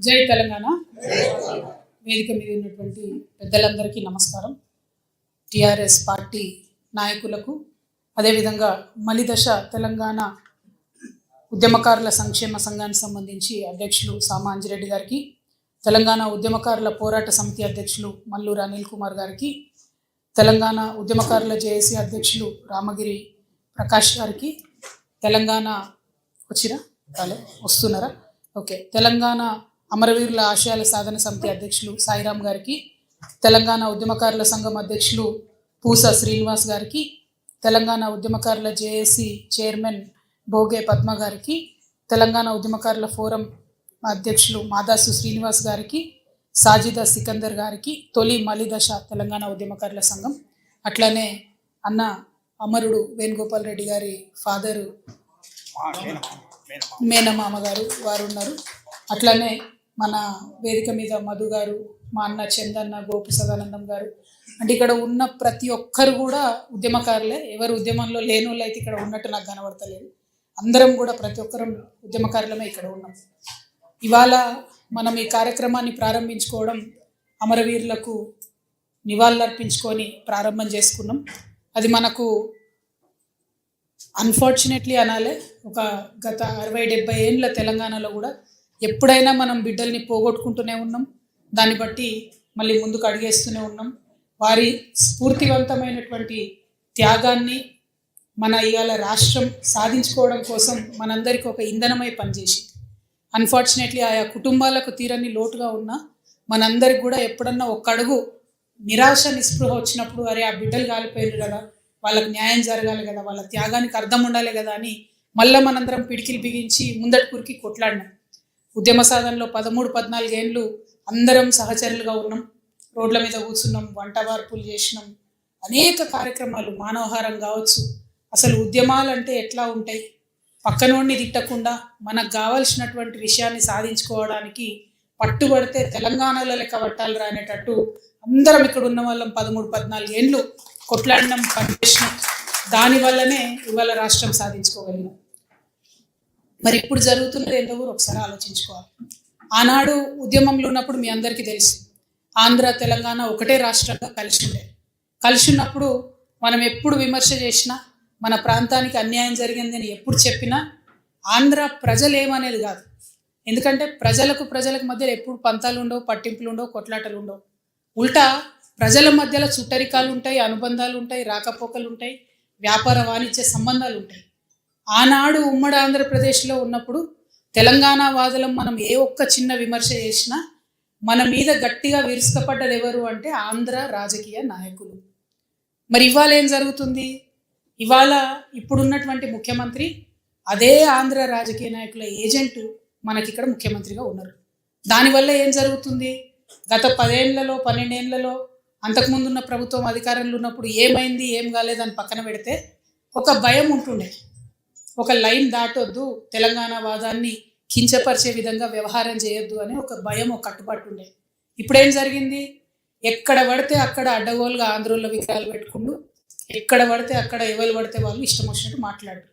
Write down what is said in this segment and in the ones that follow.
జై తెలంగాణ. వేదిక మీద ఉన్నటువంటి పెద్దలందరికీ నమస్కారం. టిఆర్ఎస్ పార్టీ నాయకులకు, అదేవిధంగా మలిదశ తెలంగాణ ఉద్యమకారుల సంక్షేమ సంఘానికి సంబంధించి అధ్యక్షులు సామాంజిరెడ్డి గారికి, తెలంగాణ ఉద్యమకారుల పోరాట సమితి అధ్యక్షులు మల్లూరు అనిల్ కుమార్ గారికి, తెలంగాణ ఉద్యమకారుల జేఏసీ అధ్యక్షులు రామగిరి ప్రకాష్ గారికి, తెలంగాణ వస్తున్నారా ఓకే తెలంగాణ అమరవీరుల ఆశయాల సాధన సమితి అధ్యక్షులు సాయిరామ్ గారికి, తెలంగాణ ఉద్యమకారుల సంఘం అధ్యక్షులు పూస శ్రీనివాస్ గారికి, తెలంగాణ ఉద్యమకారుల జేఏసీ చైర్మన్ భోగే పద్మ గారికి, తెలంగాణ ఉద్యమకారుల ఫోరం అధ్యక్షులు మాదాసు శ్రీనివాస్ గారికి, సాజిదా సికందర్ గారికి, తొలి మలిదశ తెలంగాణ ఉద్యమకారుల సంఘం, అట్లానే అన్న అమరుడు వేణుగోపాల్ రెడ్డి గారి ఫాదరు మేనమామ గారు వారు ఉన్నారు. అట్లానే మన వేదిక మీద మధు గారు, మా అన్న చందన్న, గోపి సదానందం గారు, అంటే ఇక్కడ ఉన్న ప్రతి ఒక్కరు కూడా ఉద్యమకారులే. ఎవరు ఉద్యమంలో లేని వాళ్ళు అయితే ఇక్కడ ఉన్నట్టు నాకు కనబడతలేదు. అందరం కూడా ప్రతి ఒక్కరం ఉద్యమకారులమే ఇక్కడ ఉన్నాం. ఇవాళ మనం ఈ కార్యక్రమాన్ని ప్రారంభించుకోవడం అమరవీరులకు నివాళులర్పించుకొని ప్రారంభం చేసుకున్నాం. అది మనకు అన్ఫార్చునేట్లీ అనాలే, ఒక గత 60-70 ఏళ్ళ తెలంగాణలో కూడా ఎప్పుడైనా మనం బిడ్డల్ని పోగొట్టుకుంటూనే ఉన్నాం. దాన్ని బట్టి మళ్ళీ ముందుకు అడిగేస్తూనే ఉన్నాం. వారి స్ఫూర్తివంతమైనటువంటి త్యాగాన్ని మన ఇవాళ రాష్ట్రం సాధించుకోవడం కోసం మనందరికీ ఒక ఇంధనమై పనిచేసి, అన్ఫార్చునేట్లీ ఆయా కుటుంబాలకు తీరని లోటుగా ఉన్న మనందరికి కూడా ఎప్పుడన్నా ఒక్క అడుగు నిరాశ నిస్పృహ వచ్చినప్పుడు, అరే ఆ బిడ్డలు కాలిపోయారు కదా, వాళ్ళకు న్యాయం జరగాలి కదా, వాళ్ళ త్యాగానికి అర్థం ఉండాలి కదా అని మళ్ళీ మనందరం పిడికిలు బిగించి ముందటి కురికి కొట్లాడినాం. ఉద్యమ సాధనలో 13-14 ఏళ్ళు అందరం సహచరులుగా ఉన్నాం. రోడ్ల మీద కూర్చున్నాం, వంట వార్పులు చేసినాం, అనేక కార్యక్రమాలు, మానవహారం కావచ్చు. అసలు ఉద్యమాలు అంటే ఎట్లా ఉంటాయి, పక్కనోడిని తిట్టకుండా మనకు కావాల్సినటువంటి విషయాన్ని సాధించుకోవడానికి పట్టుబడితే తెలంగాణలో లెక్క పట్టాలి రానేటట్టు అందరం ఇక్కడ ఉన్న వాళ్ళం 13-14 ఏళ్ళు కొట్లాడినాం, పనిచేసినాం. దానివల్లనే ఇవాళ రాష్ట్రం సాధించుకోగలిగినాం. మరి ఇప్పుడు జరుగుతున్నది ఏంటో కూడా ఒకసారి ఆలోచించుకోవాలి. ఆనాడు ఉద్యమంలో ఉన్నప్పుడు మీ అందరికీ తెలుసు, ఆంధ్ర తెలంగాణ ఒకటే రాష్ట్రంగా కలిసి ఉన్నప్పుడు మనం ఎప్పుడు విమర్శ చేసినా, మన ప్రాంతానికి అన్యాయం జరిగిందని ఎప్పుడు చెప్పినా ఆంధ్ర ప్రజలు ఏమనేది కాదు. ఎందుకంటే ప్రజలకు మధ్యలో ఎప్పుడు పంతాలు ఉండవు, పట్టింపులు ఉండవు, కొట్లాటలు ఉండవు. ఉల్టా ప్రజల మధ్యలో చుట్టరికాలు ఉంటాయి, అనుబంధాలు ఉంటాయి, రాకపోకలు ఉంటాయి, వ్యాపార వాణిజ్య సంబంధాలు ఉంటాయి. ఆనాడు ఉమ్మడి ఆంధ్రప్రదేశ్లో ఉన్నప్పుడు తెలంగాణ వాదులం మనం ఏ ఒక్క చిన్న విమర్శ చేసినా మన మీద గట్టిగా విరుచుకపడ్డది ఎవరు అంటే ఆంధ్ర రాజకీయ నాయకులు. మరి ఇవాళ ఏం జరుగుతుంది? ఇవాళ ఇప్పుడున్నటువంటి ముఖ్యమంత్రి అదే ఆంధ్ర రాజకీయ నాయకుల ఏజెంటు మనకి ఇక్కడ ముఖ్యమంత్రిగా ఉన్నారు. దానివల్ల ఏం జరుగుతుంది? గత 10 ఏళ్లలో 12 ఏళ్లలో అంతకుముందున్న ప్రభుత్వం అధికారంలో ఉన్నప్పుడు ఏమైంది, ఏం కాలేదని పక్కన పెడితే ఒక భయం ఉంటుండే, ఒక లైన్ దాటొద్దు, తెలంగాణ వాదాన్ని కించపరిచే విధంగా వ్యవహారం చేయొద్దు అని ఒక భయం, ఒక కట్టుబాటు ఉండే. ఇప్పుడేం జరిగింది? ఎక్కడ పడితే అక్కడ అడ్డగోలుగా ఆంధ్రోళ్ళ విగ్రహాలు పెట్టుకుంటూ, ఎక్కడ పడితే అక్కడ ఎవరు పడితే వాళ్ళు ఇష్టం వచ్చినట్టు మాట్లాడు.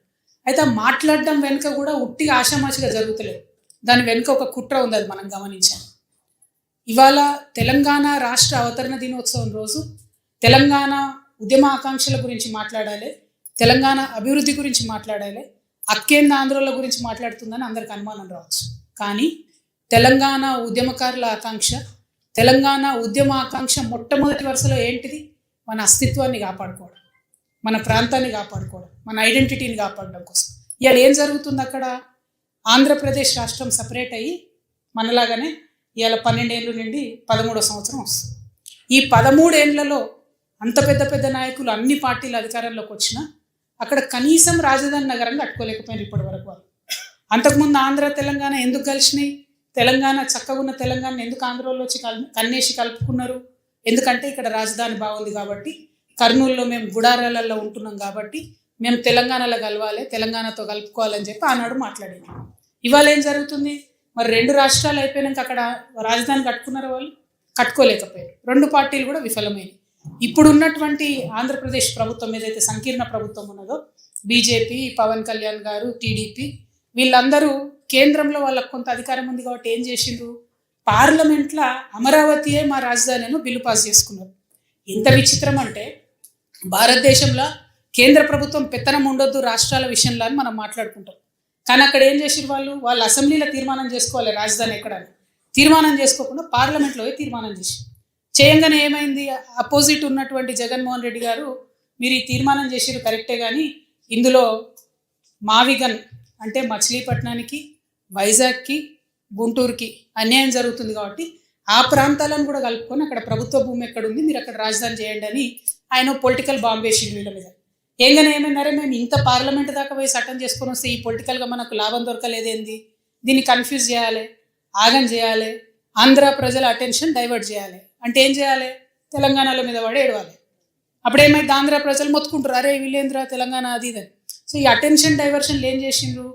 అయితే మాట్లాడడం వెనుక కూడా ఉట్టిగా ఆషామాషిగా జరుగుతలేదు, దాని వెనుక ఒక కుట్ర ఉంది, అది మనం గమనించాం. ఇవాళ తెలంగాణ రాష్ట్ర అవతరణ దినోత్సవం రోజు తెలంగాణ ఉద్యమ ఆకాంక్షల గురించి మాట్లాడాలి, తెలంగాణ అభివృద్ధి గురించి మాట్లాడాలి, అక్కేంద ఆంధ్రోళ్ళ గురించి మాట్లాడుతుందని అందరికి అనుమానం రావచ్చు. కానీ తెలంగాణ ఉద్యమకారుల ఆకాంక్ష, తెలంగాణ ఉద్యమ ఆకాంక్ష మొట్టమొదటి వరుసలో ఏంటిది? మన అస్తిత్వాన్ని కాపాడుకోవడం, మన ప్రాంతాన్ని కాపాడుకోవడం, మన ఐడెంటిటీని కాపాడడం కోసం. ఇవాళ ఏం జరుగుతుంది? అక్కడ ఆంధ్రప్రదేశ్ రాష్ట్రం సపరేట్ అయ్యి మనలాగానే ఇవాళ 12 ఏళ్ళు నుండి 13వ సంవత్సరం వస్తుంది. ఈ 13 ఏళ్లలో అంత పెద్ద నాయకులు అన్ని పార్టీలు అధికారంలోకి వచ్చినా అక్కడ కనీసం రాజధాని నగరం కట్టుకోలేకపోయినారు ఇప్పటి వరకు వాళ్ళు. అంతకుముందు ఆంధ్ర తెలంగాణ ఎందుకు కలిసినాయి? తెలంగాణ చక్కగా ఉన్న తెలంగాణ ఎందుకు ఆంధ్రలో వచ్చి కన్నేసి కలుపుకున్నారు? ఎందుకంటే ఇక్కడ రాజధాని బాగుంది కాబట్టి, కర్నూలులో మేము గుడారాలలో ఉంటున్నాం కాబట్టి మేము తెలంగాణలో కలవాలి, తెలంగాణతో కలుపుకోవాలని చెప్పి ఆనాడు మాట్లాడేది. ఇవాళ ఏం జరుగుతుంది? మరి 2 రాష్ట్రాలు అయిపోయినాక అక్కడ రాజధాని కట్టుకున్నారు వాళ్ళు? కట్టుకోలేకపోయారు. 2 పార్టీలు కూడా విఫలమైనవి. ఇప్పుడు ఉన్నటువంటి ఆంధ్రప్రదేశ్ ప్రభుత్వం ఏదైతే సంకీర్ణ ప్రభుత్వం ఉన్నదో, బీజేపీ, పవన్ కళ్యాణ్ గారు, టీడీపీ, వీళ్ళందరూ కేంద్రంలో వాళ్ళకు కొంత అధికారం ఉంది కాబట్టి ఏం చేసిండ్రు? పార్లమెంట్లో అమరావతియే మా రాజధాని అని బిల్లు పాస్ చేసుకున్నారు. ఎంత విచిత్రం అంటే భారతదేశంలో కేంద్ర ప్రభుత్వం పెత్తనం ఉండొద్దు రాష్ట్రాల విషయంలో అని మనం మాట్లాడుకుంటాం. కానీ అక్కడ ఏం చేసారు వాళ్ళు అసెంబ్లీలో తీర్మానం చేసుకోవాలి రాజధాని ఎక్కడని. తీర్మానం చేసుకోకుండా పార్లమెంట్లో తీర్మానం చేయంగానే ఏమైంది, అపోజిట్ ఉన్నటువంటి జగన్మోహన్ రెడ్డి గారు మీరు ఈ తీర్మానం చేసిరు కరెక్టే, కానీ ఇందులో మావిగన్ అంటే మచిలీపట్నానికి, వైజాగ్కి, గుంటూరుకి అన్యాయం జరుగుతుంది కాబట్టి ఆ ప్రాంతాలను కూడా కలుపుకొని అక్కడ ప్రభుత్వ భూమి ఎక్కడ ఉంది మీరు అక్కడ రాజధాని చేయండి అని ఆయన పొలిటికల్ బాంబ్ వేసిండు వీళ్ళ మీద. ఏంగానే ఏమన్నారే, మేము ఇంత పార్లమెంట్ దాకా పోయి చట్టం చేసుకొని వస్తే ఈ పొలిటికల్గా మనకు లాభం దొరకలేదేంది, దీన్ని కన్ఫ్యూజ్ చేయాలి, ఆగం చేయాలి, ఆంధ్ర ప్రజల అటెన్షన్ డైవర్ట్ చేయాలి అంటే ఏం చేయాలి, తెలంగాణలో మీద పడి ఏడవాలి. అప్పుడు ఏమైంది, ఆంధ్ర ప్రజలు మొత్తుకుంటారు అరే వీళ్ళేంద్ర తెలంగాణ అది ఇదని. సో ఈ అటెన్షన్ డైవర్షన్లు ఏం చేసిండ్రు,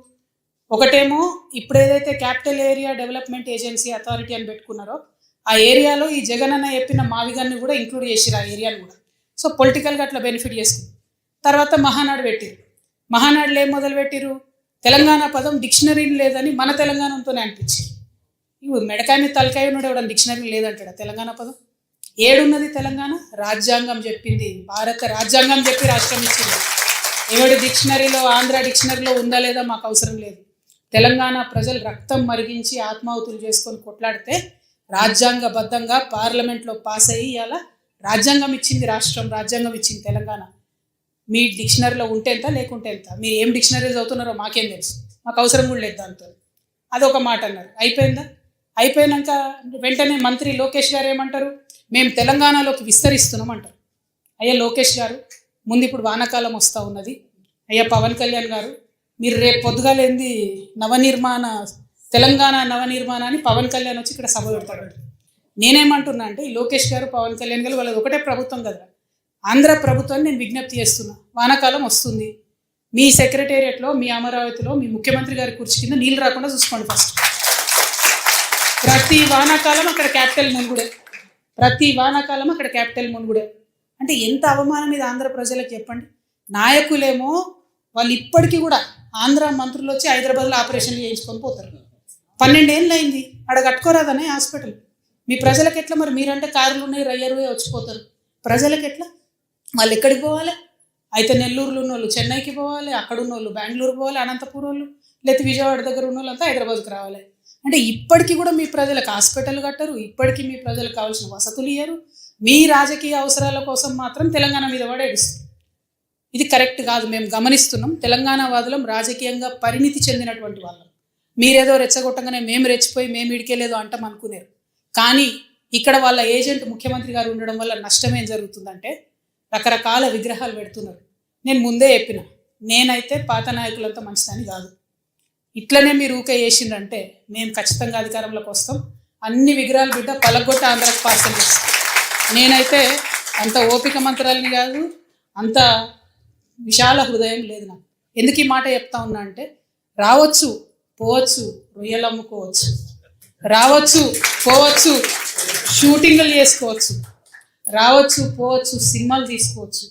ఒకటేమో ఇప్పుడు ఏదైతే capital area development agency authority అని పెట్టుకున్నారో ఆ ఏరియాలో ఈ జగన్ అన్న చెప్పిన మావిగాన్ని కూడా ఇంక్లూడ్ చేసిరు ఆ ఏరియాను కూడా. సో పొలిటికల్గా అట్లా బెనిఫిట్ చేసుకుంది. తర్వాత మహానాడు పెట్టిరు. మహానాడులో ఏం మొదలు పెట్టిరు, తెలంగాణ పదం డిక్షనరీని లేదని మన తెలంగాణతోనే అనిపించింది. ఇవి మెడకాయ మీద తలకాయ ఉన్నాడు ఎవడని డిక్షనరీ లేదంటాడు తెలంగాణ పదం. ఏడున్నది తెలంగాణ, రాజ్యాంగం చెప్పింది, భారత రాజ్యాంగం చెప్పి రాష్ట్రం ఇచ్చింది. ఎవడి డిక్షనరీలో ఆంధ్ర డిక్షనరీలో ఉందా లేదా మాకు అవసరం లేదు. తెలంగాణ ప్రజలు రక్తం మరిగించి ఆత్మాహుతులు చేసుకొని కొట్లాడితే రాజ్యాంగబద్ధంగా పార్లమెంట్లో పాస్ అయ్యి ఇలా రాజ్యాంగం ఇచ్చింది రాష్ట్రం, రాజ్యాంగం ఇచ్చింది తెలంగాణ. మీ డిక్షనరీలో ఉంటే ఎంత లేకుంటే ఎంత, మీరు ఏం డిక్షనరీ చదువుతున్నారో మాకేం తెలుసు, మాకు అవసరం కూడా లేదు దాంతో. అదొక మాట అన్నారు. అయిపోయిందా, అయిపోయినాక వెంటనే మంత్రి లోకేష్ గారు ఏమంటారు, మేము తెలంగాణలోకి విస్తరిస్తున్నాం అంటారు. అయ్యా లోకేష్ గారు, ముందు ఇప్పుడు వానాకాలం వస్తూ ఉన్నది. అయ్యా పవన్ కళ్యాణ్ గారు, మీరు రేపు పొద్దుగాలేంది నవనిర్మాణ తెలంగాణ నవనిర్మాణ అని పవన్ కళ్యాణ్ వచ్చి ఇక్కడ సభ పెడతాడు. నేనేమంటున్నా అంటే ఈ లోకేష్ గారు పవన్ కళ్యాణ్ గారు వాళ్ళది ఒకటే ప్రభుత్వం కదా, ఆంధ్ర ప్రభుత్వాన్ని నేను విజ్ఞప్తి చేస్తున్నా, వానాకాలం వస్తుంది, మీ సెక్రటేరియట్లో మీ అమరావతిలో మీ ముఖ్యమంత్రి గారి కుర్చీ కింద నీళ్ళు రాకుండా చూసుకోండి. ఫస్ట్ ప్రతి వానాకాలం అక్కడ క్యాపిటల్ మునుగుడే, ప్రతి వానాకాలం అక్కడ క్యాపిటల్ మునుగుడే. అంటే ఎంత అవమానం ఇది ఆంధ్ర ప్రజలకు చెప్పండి. నాయకులేమో వాళ్ళు ఇప్పటికీ కూడా ఆంధ్ర మంత్రులు వచ్చి హైదరాబాద్లో ఆపరేషన్లు చేయించుకొని పోతారు. 12 ఏళ్ళు అయింది, ఆడ కట్టుకోరాదనే హాస్పిటల్. మీ ప్రజలకు ఎట్లా మరి, మీరంటే కార్లు ఉన్నాయి రయ్యరువే వచ్చిపోతారు, ప్రజలకు ఎట్లా, వాళ్ళు ఎక్కడికి పోవాలి? అయితే నెల్లూరులో ఉన్న వాళ్ళు చెన్నైకి పోవాలి, అక్కడ ఉన్న వాళ్ళు బెంగళూరు పోవాలి, అనంతపురం వాళ్ళు లేకపోతే విజయవాడ దగ్గర ఉన్న వాళ్ళంతా హైదరాబాద్కి రావాలి. అంటే ఇప్పటికీ కూడా మీ ప్రజలకు హాస్పిటల్ కట్టరు, ఇప్పటికీ మీ ప్రజలకు కావాల్సిన వసతులు ఇయ్యరు, మీ రాజకీయ అవసరాల కోసం మాత్రం తెలంగాణ మీద పడి ఏడుస్తారు. ఇది కరెక్ట్ కాదు, మేము గమనిస్తున్నాం. తెలంగాణ వాదులం రాజకీయంగా పరిణితి చెందినటువంటి వాళ్ళం. మీరేదో రెచ్చగొట్టంగానే మేము రెచ్చిపోయి మేము ఇడికేలేదో అంటాం అనుకునేరు. కానీ ఇక్కడ వాళ్ళ ఏజెంట్ ముఖ్యమంత్రి గారు ఉండడం వల్ల నష్టం ఏం జరుగుతుందంటే రకరకాల విగ్రహాలు పెడుతున్నారు. నేను ముందే చెప్పిన, నేనైతే పాత నాయకులంతా మంచిదని కాదు, ఇట్లనే మీరు ఊకే చేసిందంటే మేము ఖచ్చితంగా అధికారంలోకి వస్తాం, అన్ని విగ్రహాలు బిడ్డ పలగొట్ట ఆంధ్రాకి పార్సల్ చేస్తాం. నేనైతే అంత ఓపిక మంత్రాలని కాదు, అంత విశాల హృదయం లేదు నాకు. ఎందుకు ఈ మాట చెప్తా ఉన్నా అంటే రావచ్చు పోవచ్చు, రొయ్యలు అమ్ముకోవచ్చు, రావచ్చు పోవచ్చు, షూటింగ్లు చేసుకోవచ్చు, రావచ్చు పోవచ్చు, సినిమాలు తీసుకోవచ్చు.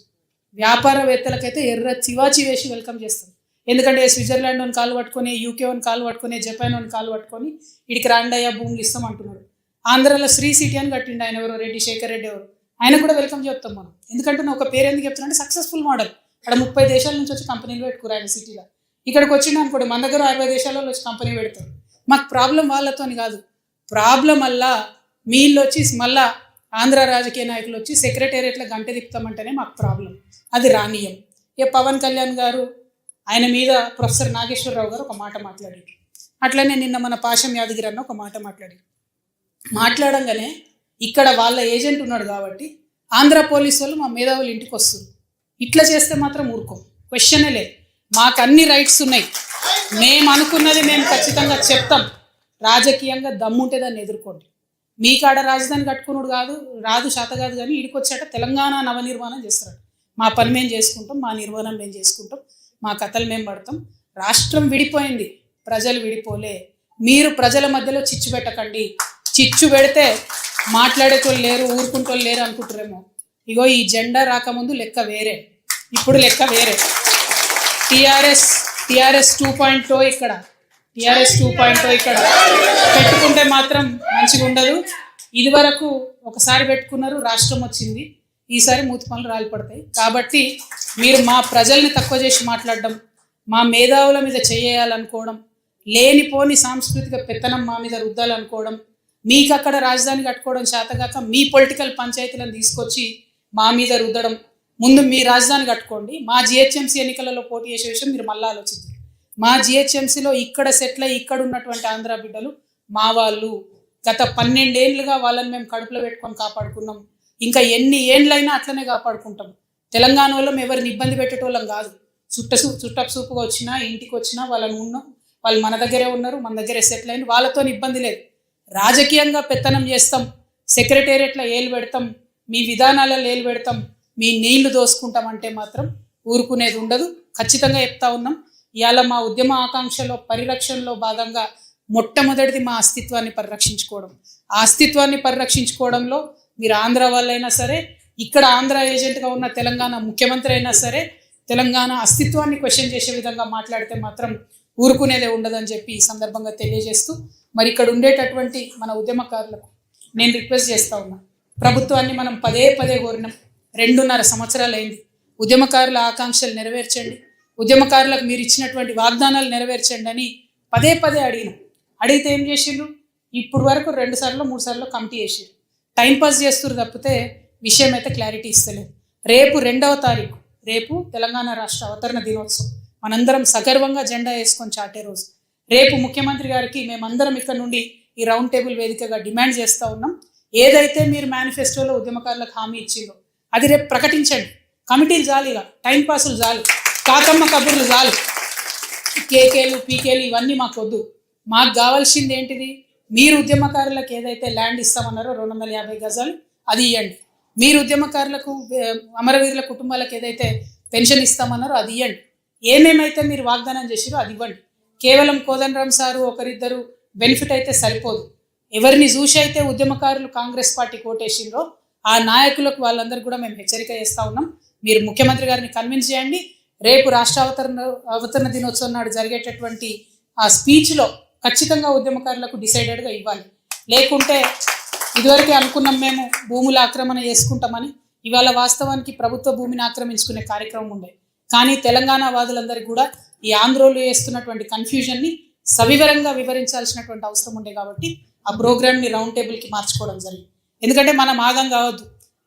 వ్యాపారవేత్తలకైతే ఎర్ర చివాచి వేసి వెల్కమ్ చేస్తాం. ఎందుకంటే స్విట్జర్లాండ్ అని కాలు పట్టుకొని, యూకే అని కాలు పట్టుకొని, జపాన్ అని కాలు పట్టుకొని ఇడికి రాండయ్యా భూములు ఇస్తాం అంటున్నాడు. ఆంధ్రాలో శ్రీ సిటీ అని కట్టిండు ఆయన, ఎవరో రెడ్డి శేఖర్ రెడ్డి ఎవరు, ఆయన కూడా వెల్కమ్ చెప్తాం మనం. ఎందుకంటే ఒక పేరు ఎందుకు చెప్తున్నా అంటే సక్సెస్ఫుల్ మోడల్. అక్కడ 30 దేశాల నుంచి వచ్చి కంపెనీలు పెట్టుకురు ఆయన సిటీలో. ఇక్కడికి వచ్చిండు అనుకోండి, మన దగ్గర 60 దేశాలలో వచ్చి కంపెనీ పెడతారు. మాకు ప్రాబ్లం వాళ్ళతోని కాదు, ప్రాబ్లం అలా మీళ్ళు వచ్చి మళ్ళా ఆంధ్ర రాజకీయ నాయకులు వచ్చి సెక్రటేరియట్లో గంట తిప్పుతామంటేనే మాకు ప్రాబ్లం. అది రానీయం. ఇక పవన్ కళ్యాణ్ గారు ఆయన మీద ప్రొఫెసర్ నాగేశ్వరరావు గారు ఒక మాట మాట్లాడారు. అట్లనే నిన్న మన పాశం యాదగిరి అన్న ఒక మాట మాట్లాడంగానే ఇక్కడ వాళ్ళ ఏజెంట్ ఉన్నాడు కాబట్టి ఆంధ్ర పోలీసు వాళ్ళు మా మేధావులు ఇంటికి వస్తారు. ఇట్లా చేస్తే మాత్రం ఊరుకోం, క్వశ్చనే లేదు. మాకు అన్ని రైట్స్ ఉన్నాయి, మేము అనుకున్నది మేము ఖచ్చితంగా చెప్తాం. రాజకీయంగా దమ్ముంటే దాన్ని ఎదుర్కోండి. మీ కాడ రాజధాని కట్టుకున్నాడు రాదు శాత కాదు, కానీ ఇడికి వచ్చాట తెలంగాణ నవనిర్మాణం చేస్తాడు. మా పని మేము చేసుకుంటాం, మా నిర్మాణం మేము చేసుకుంటాం, మా కథలు మేము పడతాం. రాష్ట్రం విడిపోయింది, ప్రజలు విడిపోలే. మీరు ప్రజల మధ్యలో చిచ్చు పెట్టకండి. చిచ్చు పెడితే మాట్లాడేటోళ్ళు లేరు, ఊరుకుంటోళ్ళు లేరు అనుకుంటారేమో. ఇగో ఈ జెండా రాకముందు లెక్క వేరే, ఇప్పుడు లెక్క వేరే. టీఆర్ఎస్ 2.0 ఇక్కడ, టీఆర్ఎస్ 2.0 ఇక్కడ పెట్టుకుంటే మాత్రం మంచిగా ఉండదు. ఇదివరకు ఒకసారి పెట్టుకున్నారు, రాష్ట్రం వచ్చింది, ఈసారి మూతి పనులు రాలిపడతాయి. కాబట్టి మీరు మా ప్రజల్ని తక్కువ చేసి మాట్లాడడం, మా మేధావుల మీద చేయాలనుకోవడం, లేనిపోని సాంస్కృతిక పెత్తనం మా మీద రుద్దాలనుకోవడం, మీకు అక్కడ రాజధాని కట్టుకోవడం చేతగాక మీ పొలిటికల్ పంచాయతీలను తీసుకొచ్చి మా మీద రుద్దడం. ముందు మీ రాజధాని కట్టుకోండి, మా జిహెచ్ఎంసీ ఎన్నికలలో పోటీ చేసే విషయం మీరు మళ్ళీ ఆలోచిద్దాం. మా జిహెచ్ఎంసీలో ఇక్కడ సెటిల్ అయ్యి ఇక్కడ ఉన్నటువంటి ఆంధ్ర బిడ్డలు మా వాళ్ళు. గత 12 ఏళ్ళుగా వాళ్ళని మేము కడుపులో పెట్టుకొని కాపాడుకున్నాం. ఇంకా ఎన్ని ఏండ్లైనా అట్లనే కాపాడుకుంటాం. తెలంగాణ వాళ్ళం ఎవరిని ఇబ్బంది పెట్టేటోళ్ళం కాదు. చుట్టసూపుగా వచ్చినా ఇంటికి వచ్చినా వాళ్ళని ఉన్నాం, వాళ్ళు మన దగ్గరే ఉన్నారు, మన దగ్గరే సెటిల్ అయిన, వాళ్ళతో ఇబ్బంది లేదు. రాజకీయంగా పెత్తనం చేస్తాం, సెక్రటేరియట్లో ఏలు పెడతాం, మీ విధానాలలో ఏలు పెడతాం, మీ నీళ్లు దోసుకుంటాం అంటే మాత్రం ఊరుకునేది ఉండదు. ఖచ్చితంగా చెప్తా ఉన్నాం. ఇవాళ మా ఉద్యమ ఆకాంక్షలో పరిరక్షణలో భాగంగా మొట్టమొదటిది మా అస్తిత్వాన్ని పరిరక్షించుకోవడం. ఆ అస్తిత్వాన్ని పరిరక్షించుకోవడంలో మీరు ఆంధ్ర వాళ్ళైనా సరే, ఇక్కడ ఆంధ్ర ఏజెంట్గా ఉన్న తెలంగాణ ముఖ్యమంత్రి అయినా సరే, తెలంగాణ అస్తిత్వాన్ని క్వశ్చన్ చేసే విధంగా మాట్లాడితే మాత్రం ఊరుకునేదే ఉండదని చెప్పి ఈ సందర్భంగా తెలియజేస్తూ, మరి ఇక్కడ ఉండేటటువంటి మన ఉద్యమకారులకు నేను రిక్వెస్ట్ చేస్తూ ఉన్నా. ప్రభుత్వాన్ని మనం పదే కోరినాం, 2.5 సంవత్సరాలు అయింది. ఉద్యమకారుల ఆకాంక్షలు నెరవేర్చండి, ఉద్యమకారులకు మీరు ఇచ్చినటువంటి వాగ్దానాలు నెరవేర్చండి అని పదే అడిగినాం. అడిగితే ఏం చేసిండ్రు? ఇప్పుడు వరకు 2 సార్లు 3 సార్లు కమిటీ చేసిండ్రు. టైంపాస్ చేస్తున్నారు తప్పితే విషయం అయితే క్లారిటీ ఇస్తలేదు. రేపు 2వ తారీఖు, రేపు తెలంగాణ రాష్ట్ర అవతరణ దినోత్సవం. మనందరం సగర్వంగా జెండా వేసుకొని చాటే రోజు. రేపు ముఖ్యమంత్రి గారికి మేమందరం ఇక్కడ నుండి ఈ రౌండ్ టేబుల్ వేదికగా డిమాండ్ చేస్తూ ఉన్నాం. ఏదైతే మీరు మేనిఫెస్టోలో ఉద్యమకారులకు హామీ ఇచ్చిందో అది రేపు ప్రకటించండి. కమిటీలు చాలు, ఇక టైంపాసులు చాలు, కాకమ్మ కబుర్లు చాలు, కేకేలు పీకేలు ఇవన్నీ మాకు వద్దు. మాకు కావాల్సింది ఏంటిది? మీరు ఉద్యమకారులకు ఏదైతే ల్యాండ్ ఇస్తామన్నారో 250 గజాలు అది ఇవ్వండి. మీరు ఉద్యమకారులకు అమరవీరుల కుటుంబాలకు ఏదైతే పెన్షన్ ఇస్తామన్నారో అది ఇవ్వండి. ఏమేమైతే మీరు వాగ్దానం చేసిరో అది ఇవ్వండి. కేవలం కోదండరామ్ సారు ఒకరిద్దరు బెనిఫిట్ అయితే సరిపోదు. ఎవరిని చూసి అయితే ఉద్యమకారులు కాంగ్రెస్ పార్టీ కోటేసిండ్రో ఆ నాయకులకు వాళ్ళందరూ కూడా మేము హెచ్చరిక చేస్తూ ఉన్నాం. మీరు ముఖ్యమంత్రి గారిని కన్విన్స్ చేయండి. రేపు రాష్ట్ర అవతరణ దినోత్సవం నాడు జరిగేటటువంటి ఆ స్పీచ్లో ఖచ్చితంగా ఉద్యమకారులకు డిసైడెడ్గా ఇవ్వాలి. లేకుంటే ఇదివరకే అనుకున్నాం మేము భూముల ఆక్రమణ చేసుకుంటామని, ఇవాళ వాస్తవానికి ప్రభుత్వ భూమిని ఆక్రమించుకునే కార్యక్రమం ఉండే. కానీ తెలంగాణ వాదులందరికీ కూడా ఈ ఆంధ్రోలు చేస్తున్నటువంటి కన్ఫ్యూజన్ని సవివరంగా వివరించాల్సినటువంటి అవసరం ఉండే కాబట్టి ఆ ప్రోగ్రామ్ని రౌండ్ టేబుల్కి మార్చుకోవడం జరిగింది. ఎందుకంటే మనం ఆగం కావద్దు.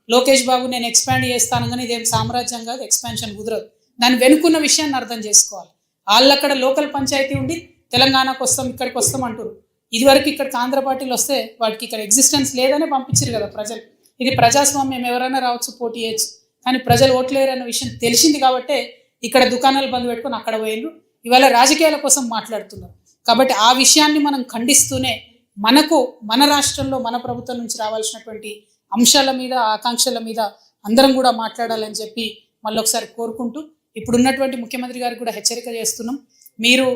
లోకేష్ బాబు నేను ఎక్స్పాండ్ చేస్తాను కానీ ఇదేం సామ్రాజ్యం కాదు, ఎక్స్పాన్షన్ కుదరదు. దాని వెనుకున్న విషయాన్ని అర్థం చేసుకోవాలి. వాళ్ళు అక్కడ లోకల్ పంచాయతీ ఉండి తెలంగాణకు వస్తాం ఇక్కడికి వస్తాం అంటారు. ఇదివరకు ఇక్కడికి ఆంధ్ర పార్టీలు వస్తే వాటికి ఇక్కడ ఎగ్జిస్టెన్స్ లేదనే పంపించారు కదా ప్రజలు. ఇది ప్రజాస్వామ్యం, ఎవరైనా రావచ్చు, పోటీ చేయొచ్చు. కానీ ప్రజలు ఓట్లేరు అన్న విషయం తెలిసింది కాబట్టే ఇక్కడ దుకాణాలు బంద్ పెట్టుకొని అక్కడ పోయిండ్రు. ఇవాళ రాజకీయాల కోసం మాట్లాడుతున్నారు. కాబట్టి ఆ విషయాన్ని మనం ఖండిస్తూనే మనకు మన రాష్ట్రంలో మన ప్రభుత్వం నుంచి రావాల్సినటువంటి అంశాల మీద, ఆకాంక్షల మీద అందరం కూడా మాట్లాడాలని చెప్పి మళ్ళొకసారి కోరుకుంటూ, ఇప్పుడున్నటువంటి ముఖ్యమంత్రి గారికి కూడా హెచ్చరిక చేస్తున్నాం. మీరు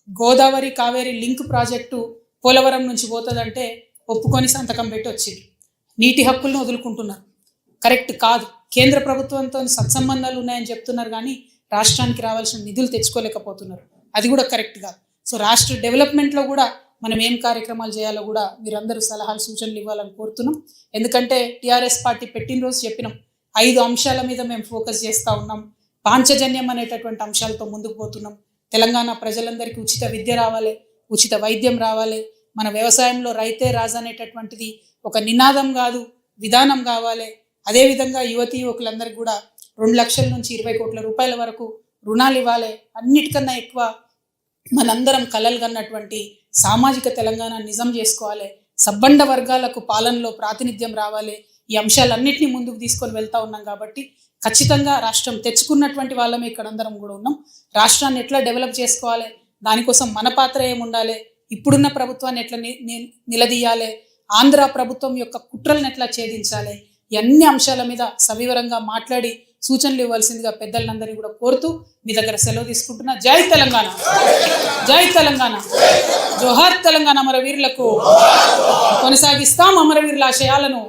గోదావరి కావేరి లింక్ ప్రాజెక్టు పోలవరం నుంచి పోతుందంటే ఒప్పుకొని సంతకం పెట్టి వచ్చింది. నీటి హక్కులను వదులుకుంటున్నారు. కరెక్ట్ కాదు. కేంద్ర ప్రభుత్వంతో సత్సంబంధాలు ఉన్నాయని చెప్తున్నారు కానీ రాష్ట్రానికి రావాల్సిన నిధులు తెచ్చుకోలేకపోతున్నారు. అది కూడా కరెక్ట్ కాదు. సో రాష్ట్ర డెవలప్మెంట్లో కూడా మనం ఏం కార్యక్రమాలు చేయాలో కూడా మీరందరూ సలహాలు సూచనలు ఇవ్వాలని కోరుతున్నాం. ఎందుకంటే టీఆర్ఎస్ పార్టీ పెట్టిన రోజు చెప్పినాం 5 అంశాల మీద మేము ఫోకస్ చేస్తూ ఉన్నాం. పాంచజన్యం అనేటటువంటి అంశాలతో ముందుకు పోతున్నాం. తెలంగాణ ప్రజలందరికీ ఉచిత విద్య రావాలి, ఉచిత వైద్యం రావాలి, మన వ్యవసాయంలో రైతే రాజు అనేటటువంటిది ఒక నినాదం కాదు, విధానం కావాలి. అదేవిధంగా యువకులందరికీ కూడా 2 లక్షల నుంచి 20 కోట్ల రూపాయల వరకు రుణాలు ఇవ్వాలి. అన్నిటికన్నా ఎక్కువ మనందరం కలలు కన్నటువంటి సామాజిక తెలంగాణ నిజం చేసుకోవాలి. సబ్బండ వర్గాలకు పాలనలో ప్రాతినిధ్యం రావాలి. ఈ అంశాలన్నింటినీ ముందుకు తీసుకొని వెళ్తూ ఉన్నాం కాబట్టి ఖచ్చితంగా రాష్ట్రం తెచ్చుకున్నటువంటి వాళ్ళమే ఇక్కడ అందరం కూడా ఉన్నాం. రాష్ట్రాన్ని ఎట్లా డెవలప్ చేసుకోవాలి, దానికోసం మన పాత్ర ఏముండాలి, ఇప్పుడున్న ప్రభుత్వాన్ని ఎట్లా నిలదీయాలి, ఆంధ్ర ప్రభుత్వం యొక్క కుట్రలను ఎట్లా ఛేదించాలి, ఈ అన్ని అంశాల మీద సవివరంగా మాట్లాడి సూచనలు ఇవ్వాల్సిందిగా పెద్దలందరినీ కూడా కోరుతూ మీ దగ్గర సెలవు తీసుకుంటున్నా. జై తెలంగాణ, జై తెలంగాణ, జోహార్ తెలంగాణ. అమరవీరులకు కొనసాగిస్తాం అమరవీరుల ఆశయాలను.